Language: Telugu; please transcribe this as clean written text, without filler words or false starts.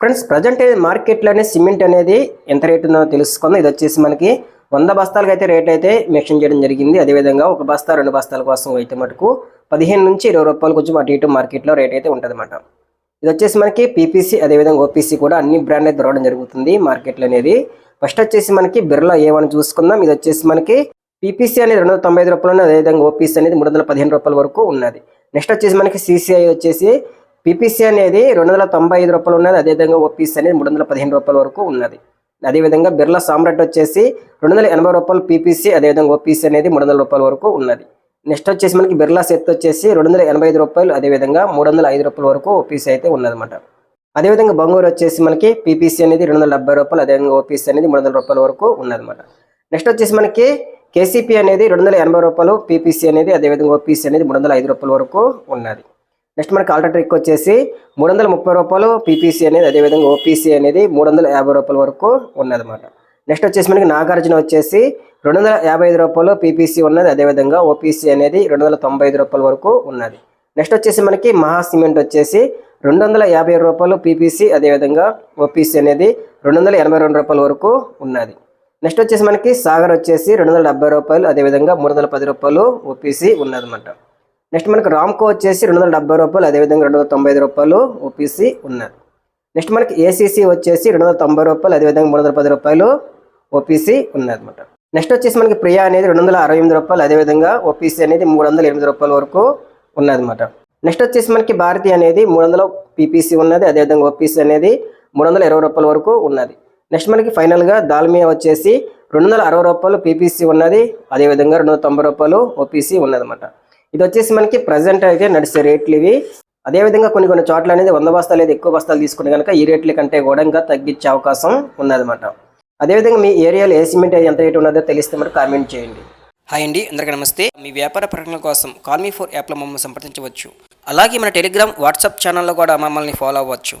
ఫ్రెండ్స్ ప్రజెంట్ మార్కెట్లోనే సిమెంట్ అనేది ఎంత రేట్ ఉందో తెలుసుకుందాం. ఇది వచ్చేసి మనకి 100 బస్తాలకు అయితే రేట్ అయితే మెన్షన్ చేయడం జరిగింది. అదేవిధంగా ఒక బస్తా 2 బస్తాల కోసం అయితే మటుకు 15 నుంచి 20 రూపాయలు కొంచెం అటు ఇటు మార్కెట్లో రేట్ అయితే ఉంటుందన్నమాట. ఇది వచ్చేసి మనకి పీపీసీ అదేవిధంగా ఓపీసీ కూడా అన్ని బ్రాండ్ అయితే దొరకడం జరుగుతుంది మార్కెట్లో అనేది. ఫస్ట్ వచ్చేసి మనకి బిర్లా A1 చూసుకుందాం. ఇది వచ్చేసి మనకి పీపీసీ అనేది 295 రూపాయలు, అదేవిధంగా ఓపీసీ అనేది 315 రూపాయల వరకు ఉన్నది. నెక్స్ట్ వచ్చేసి మనకి CCI వచ్చేసి పీపీసీ అనేది 295 రూపాయలు ఉన్నది, అదేవిధంగా ఓపీసీ అనేది 315 రూపాయల వరకు ఉన్నది. అదేవిధంగా బిర్లా సామ్రాట్ వచ్చేసి 280 రూపాయలు పీపీసీ, అదేవిధంగా ఓపీసీ అనేది 300 రూపాయల వరకు ఉన్నది. నెక్స్ట్ వచ్చేసి మనకి బిర్లా సెత్ వచ్చేసి 285 రూపాయలు, అదేవిధంగా 305 రూపాయల వరకు ఓపీసీ అయితే ఉన్నదన్నమాట. అదేవిధంగా బంగూరు వచ్చేసి మనకి పీపీసీ అనేది 270 రూపాయలు, అదేవిధంగా ఓపీసీ అనేది 300 రూపాయల వరకు ఉన్నదన్నమాట. నెక్స్ట్ వచ్చేసి మనకి కేసీపీ అనేది 280 రూపాయలు, పీపీసీ అనేది అదేవిధంగా ఓపీసీ అనేది 305 రూపాయల వరకు ఉన్నది. నెక్స్ట్ మనకి అల్ట్రాటెక్ వచ్చేసి 330 రూపాయలు, పీపీసీ అనేది అదేవిధంగా ఓపీసీ అనేది 350 రూపాయల వరకు ఉన్నదన్నమాట. నెక్స్ట్ వచ్చేసి మనకి నాగార్జున వచ్చేసి 255 రూపాయలు పీపీసీ ఉన్నది, అదేవిధంగా ఓపీసీ అనేది 295 రూపాయల వరకు ఉన్నది. నెక్స్ట్ వచ్చేసి మనకి మహా సిమెంట్ వచ్చేసి 250 రూపాయలు పీపీసీ, అదేవిధంగా ఓపీసీ అనేది 282 రూపాయల వరకు ఉన్నది. నెక్స్ట్ వచ్చేసి మనకి సాగర్ వచ్చేసి 270 రూపాయలు, అదేవిధంగా 310 రూపాయలు ఓపీసీ ఉన్నదన్నమాట. నెక్స్ట్ మనకి రామ్కో వచ్చేసి 270 రూపాయలు, అదేవిధంగా 295 రూపాయలు ఓపీసీ ఉన్నది. నెక్స్ట్ మనకి ఏసీసీ వచ్చేసి 290 రూపాయలు, అదేవిధంగా 310 రూపాయలు ఓపీసీ ఉన్నదన్నమాట. నెక్స్ట్ వచ్చేసి మనకి ప్రియా అనేది 268 రూపాయలు, అదేవిధంగా ఓపీసీ అనేది 308 రూపాయల వరకు ఉన్నదన్నమాట. నెక్స్ట్ వచ్చేసి మనకి భారతి అనేది 300 పీపీసీ ఉన్నది, అదేవిధంగా ఓపీసీ అనేది 320 రూపాయల వరకు ఉన్నది. నెక్స్ట్ మనకి ఫైనల్గా దాల్మియా వచ్చేసి 260 రూపాయలు పీపీసీ ఉన్నది, అదేవిధంగా 290 రూపాయలు ఓపీసీ ఉన్నదన్నమాట. ఇది వచ్చేసి మనకి ప్రజెంట్ అయితే నడిచే రేట్లు ఇవి. అదేవిధంగా కొన్ని చోట్ల అనేది 100 బస్తాలు లేదా ఎక్కువ బస్తాలు తీసుకుని కనుక ఈ రేట్ల కంటే కూడా ఇంకా తగ్గించే అవకాశం ఉన్నదన్నమాట. అదేవిధంగా మీ ఏరియాలో ఏ సిమెంట్ ఎంత రేట్ ఉన్నదో తెలిస్తే మరి కామెంట్ చేయండి. హాయ్ అండి, అందరికీ నమస్తే. మీ వ్యాపార ప్రకటనల కోసం కాల్మీ4 యాప్లో మమ్మల్ని సంప్రదించవచ్చు. అలాగే మన టెలిగ్రామ్, వాట్సాప్ ఛానల్లో కూడా మమ్మల్ని ఫాలో అవ్వచ్చు.